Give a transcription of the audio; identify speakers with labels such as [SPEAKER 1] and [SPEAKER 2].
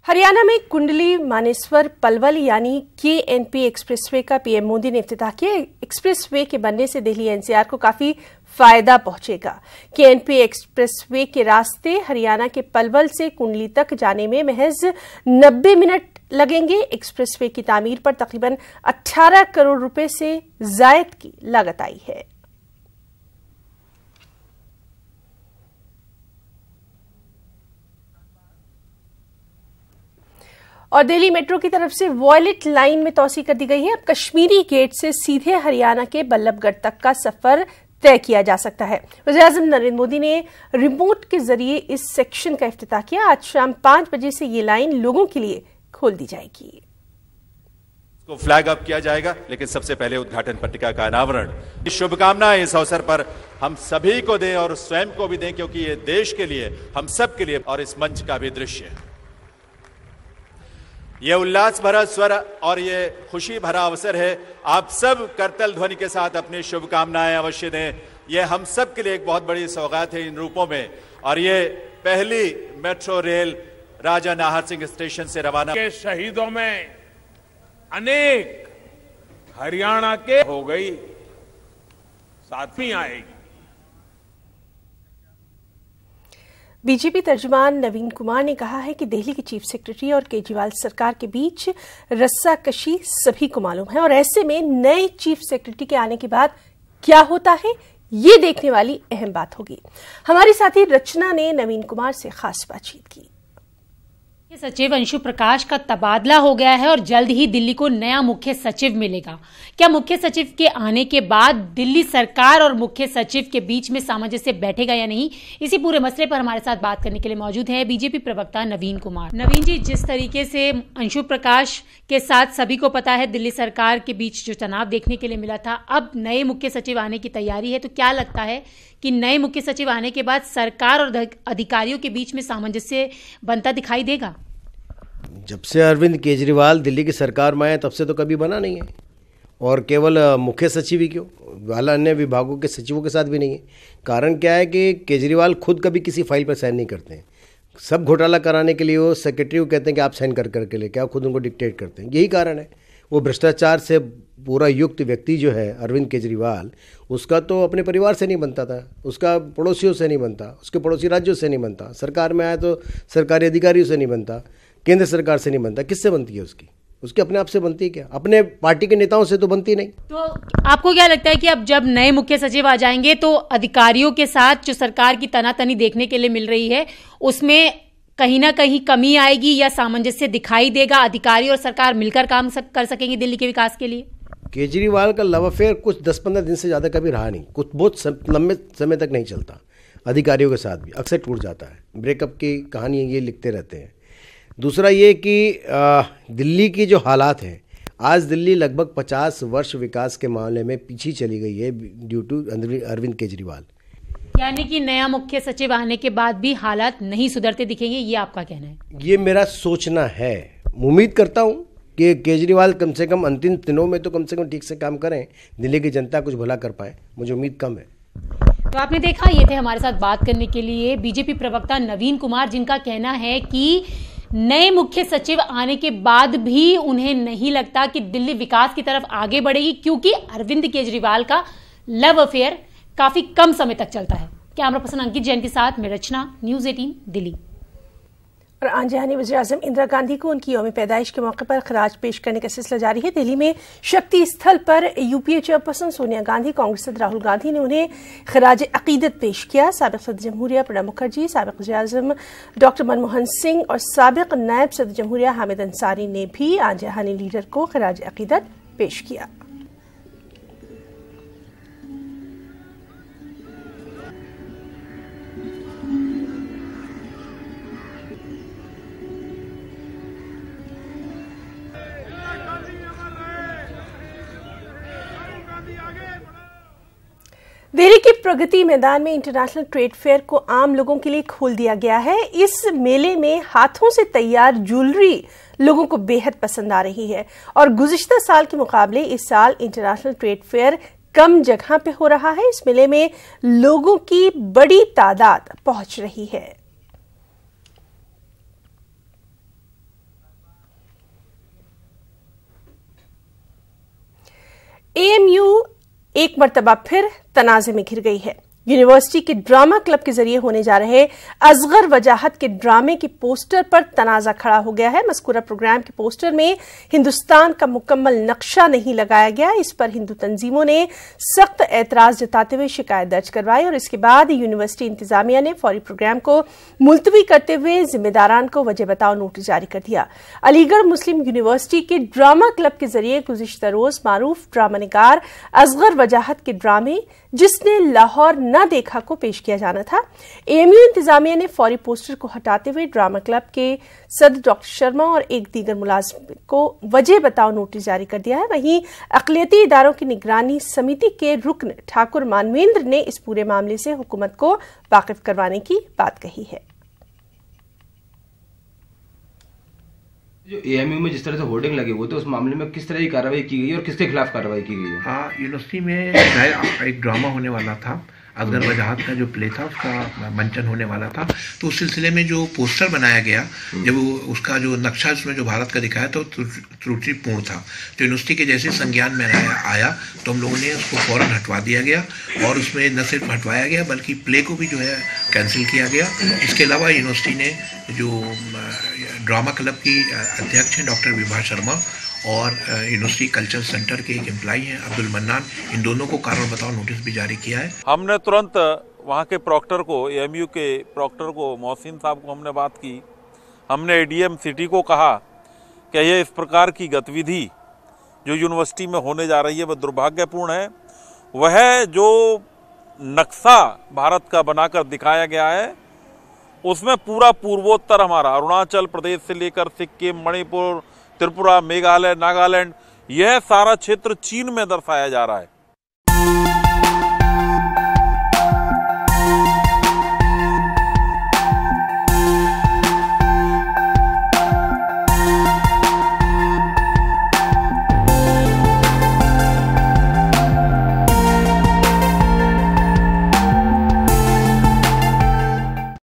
[SPEAKER 1] हरियाणा में कुंडली मानेसर पलवल यानी KNP expressway का पीएम मोदी ने इफ्तिताह किया। एक्सप्रेसवे के बनने से दिल्ली एनसीआर को काफी फायदा पहुंचेगा। KNP एक्सप्रेसवे के रास्ते हरियाणा के पलवल से कुंडली तक जाने में महज 90 मिनट लगेंगे। एक्सप्रेसवे की तामीर पर तकरीबन 18 करोड़ रुपए से जायद की लागत आई है। और दिल्ली मेट्रो की तरफ से वॉयलेट लाइन में तौसी कर दी गई है। अब कश्मीरी गेट से सीधे हरियाणा के बल्लभगढ़ तक का सफर तय किया जा सकता है। वज़ीर-ए-आज़म नरेंद्र मोदी ने रिमोट के जरिए इस सेक्शन का इफ्तिताह किया। आज शाम 5 बजे से ये लाइन लोगों के लिए खोल दी जाएगी।
[SPEAKER 2] को फ्लैग अप किया जाएगा, लेकिन सबसे पहले उद्घाटन पट्टिका का अनावरण। शुभकामनाएं इस अवसर पर हम सभी को दें और स्वयं को भी दें, क्योंकि ये देश के लिए, हम सब के लिए और इस मंच का भी दृश्य है। ये उल्लास भरा स्वर और ये खुशी भरा अवसर है। आप सब करतल ध्वनि के साथ अपनी शुभकामनाएं अवश्य दें। ये हम सब के लिए एक बहुत बड़ी सौगात है इन रूपों में। और ये पहली मेट्रो रेल राजा नाहर सिंह स्टेशन से रवाना
[SPEAKER 3] के शहीदों में अनेक हरियाणा के हो गई, साथ ही आएगी।
[SPEAKER 1] बीजेपी तर्जुमान नवीन कुमार ने कहा है कि दिल्ली के चीफ सेक्रेटरी और केजरीवाल सरकार के बीच रस्साकशी सभी को मालूम है और ऐसे में नए चीफ सेक्रेटरी के आने के बाद क्या होता है, ये देखने वाली अहम बात होगी। हमारी साथी रचना ने नवीन कुमार से खास बातचीत की।
[SPEAKER 4] सचिव अंशु प्रकाश का तबादला हो गया है और जल्द ही दिल्ली को नया मुख्य सचिव मिलेगा। क्या मुख्य सचिव के आने के बाद दिल्ली सरकार और मुख्य सचिव के बीच में सामंजस्य बैठेगा या नहीं, इसी पूरे मसले पर हमारे साथ बात करने के लिए मौजूद है बीजेपी प्रवक्ता नवीन कुमार। नवीन जी, जिस तरीके से अंशु प्रकाश के साथ सभी को पता है दिल्ली सरकार के बीच जो तनाव देखने के लिए मिला था, अब नए मुख्य सचिव आने की तैयारी है, तो क्या लगता है कि नए मुख्य सचिव आने के बाद सरकार और अधिकारियों के बीच में सामंजस्य बनता दिखाई देगा?
[SPEAKER 5] जब से अरविंद केजरीवाल दिल्ली की सरकार में आए तब से तो कभी बना नहीं है, और केवल मुख्य सचिव ही क्यों, वाला अन्य विभागों के सचिवों के साथ भी नहीं है। कारण क्या है कि केजरीवाल खुद कभी किसी फाइल पर साइन नहीं करते हैं। सब घोटाला कराने के लिए वो सेक्रेटरी को कहते हैं कि आप साइन करके ले, क्या खुद उनको डिक्टेट करते हैं। यही कारण है। वो भ्रष्टाचार से पूरा युक्त व्यक्ति जो है अरविंद केजरीवाल, उसका तो अपने परिवार से नहीं बनता था, उसका पड़ोसियों से नहीं बनता, उसके पड़ोसी राज्यों से नहीं बनता, सरकार में आया तो सरकारी अधिकारियों से नहीं बनता, केंद्र सरकार से नहीं बनता। किससे बनती है? उसकी अपने आप से बनती है क्या? अपने पार्टी के नेताओं से तो बनती नहीं।
[SPEAKER 4] तो आपको क्या लगता है कि अब जब नए मुख्य सचिव आ जाएंगे तो अधिकारियों के साथ जो सरकार की तनातनी देखने के लिए मिल रही है, उसमें कहीं ना कहीं कमी आएगी या सामंजस्य दिखाई देगा? अधिकारी और सरकार मिलकर काम कर सकेंगे दिल्ली के विकास के लिए?
[SPEAKER 5] केजरीवाल का लव अफेयर कुछ 10-15 दिन से ज़्यादा कभी रहा नहीं, कुछ बहुत लंबे समय तक नहीं चलता। अधिकारियों के साथ भी अक्सर टूट जाता है। ब्रेकअप की कहानी ये लिखते रहते हैं। दूसरा ये कि दिल्ली की जो हालात हैं, आज दिल्ली लगभग 50 वर्ष विकास के मामले में पीछे चली गई है ड्यू टू अरविंद केजरीवाल।
[SPEAKER 4] यानी कि नया मुख्य सचिव आने के बाद भी हालात नहीं सुधरते दिखेंगे, ये आपका कहना है? ये
[SPEAKER 5] मेरा सोचना है। उम्मीद करता हूँ कि केजरीवाल कम से कम अंतिम दिनों में तो कम से कम ठीक से काम करें, दिल्ली की जनता कुछ भला कर पाए। मुझे उम्मीद कम है।
[SPEAKER 4] तो आपने देखा, ये थे हमारे साथ बात करने के लिए बीजेपी प्रवक्ता नवीन कुमार, जिनका कहना है कि नए मुख्य सचिव आने के बाद भी उन्हें नहीं लगता कि दिल्ली विकास की तरफ आगे बढ़ेगी, क्योंकि अरविंद केजरीवाल का लव अफेयर काफी कम समय तक चलता है। कैमरा पर्सन अंकित जैन के साथ मैं रचना, न्यूज़ 18 दिल्ली।
[SPEAKER 1] और आंजहानी वज़ीर-ए-आज़म इंदिरा गांधी को उनकी यौम पैदाइश के मौके पर खराज पेश करने का सिलसिला जारी है। दिल्ली में शक्ति स्थल पर यूपीए चेयरपर्सन सोनिया गांधी, कांग्रेस सदर राहुल गांधी ने उन्हें खराज अकीदत पेश किया। साबिक सदर जमहूरिया प्रणब मुखर्जी, साबिक वज़ीर-ए-आज़म डॉक्टर मनमोहन सिंह और साबिक नायब सदर जमहूरिया हामिद अंसारी ने भी आंजहानी लीडर को खराज अकीदत पेश किया। दिल्ली के प्रगति मैदान में इंटरनेशनल ट्रेड फेयर को आम लोगों के लिए खोल दिया गया है। इस मेले में हाथों से तैयार ज्वेलरी लोगों को बेहद पसंद आ रही है और गुज़िश्ता साल के मुकाबले इस साल इंटरनेशनल ट्रेड फेयर कम जगह पे हो रहा है। इस मेले में लोगों की बड़ी तादाद पहुंच रही है। एक मर्तबा फिर तनाज़े में घिर गई है। यूनिवर्सिटी के ड्रामा क्लब के जरिए होने जा रहे असगर वजाहत के ड्रामे के पोस्टर पर तनाजा खड़ा हो गया है। मज़कूरा प्रोग्राम के पोस्टर में हिंदुस्तान का मुकम्मल नक्शा नहीं लगाया गया। इस पर हिंदू तंजीमों ने सख्त एतराज जताते हुए शिकायत दर्ज करवाई और इसके बाद यूनिवर्सिटी इंतजामिया ने फौरी प्रोग्राम को मुलतवी करते हुए जिम्मेदारान को वजह बताओ नोटिस जारी कर दिया। अलीगढ़ मुस्लिम यूनिवर्सिटी के ड्रामा क्लब के जरिए गुज़िश्ता रोज मारूफ ड्रामा निगार असगर वजाहत के ड्रामे जिसने लाहौर न देखा को पेश किया जाना था। एएमयू इंतजामिया ने फौरी पोस्टर को हटाते हुए ड्रामा क्लब के सदर डॉक्टर शर्मा और एक दीगर मुलाजिम को वजह बताओ नोटिस जारी कर दिया है। वहीं अक़लियती इदारों की निगरानी समिति के रुकन ठाकुर मानवेंद्र ने इस पूरे मामले से हुकूमत को वाकिफ करवाने की बात कही है।
[SPEAKER 6] जो एएमयू में जिस तरह से होर्डिंग लगे हुए थे उस मामले में किस तरह की कार्रवाई की गई और किसके खिलाफ कार्रवाई की गई है?
[SPEAKER 7] हाँ, यूनिवर्सिटी में एक ड्रामा होने वाला था, असगर वजाहत का जो प्ले था उसका मंचन होने वाला था। तो उस सिलसिले में जो पोस्टर बनाया गया, जब उसका जो नक्शा उसमें जो भारत का दिखाया तो त्रुटिपूर्ण था। तो यूनिवर्सिटी के जैसे संज्ञान में आया तो हम लोगों ने उसको फौरन हटवा दिया गया और उसमें न सिर्फ हटवाया गया बल्कि प्ले को भी जो है कैंसिल किया गया। इसके अलावा यूनिवर्सिटी ने जो ड्रामा क्लब की अध्यक्ष हैं डॉक्टर विभा शर्मा और यूनिवर्सिटी कल्चर सेंटर के एक एम्प्लॉई हैं अब्दुल मन्नान, इन दोनों को कारण बताओ नोटिस भी जारी किया है।
[SPEAKER 3] हमने तुरंत वहाँ के प्रॉक्टर को, एएमयू के प्रॉक्टर को, मोहसिन साहब को हमने बात की। हमने एडीएम सिटी को कहा कि ये इस प्रकार की गतिविधि जो यूनिवर्सिटी में होने जा रही है वह दुर्भाग्यपूर्ण है। वह जो नक्शा भारत का बनाकर दिखाया गया है उसमें पूरा पूर्वोत्तर हमारा अरुणाचल प्रदेश से लेकर सिक्किम, मणिपुर, त्रिपुरा, मेघालय, नागालैंड, यह सारा क्षेत्र चीन में दर्शाया जा रहा है।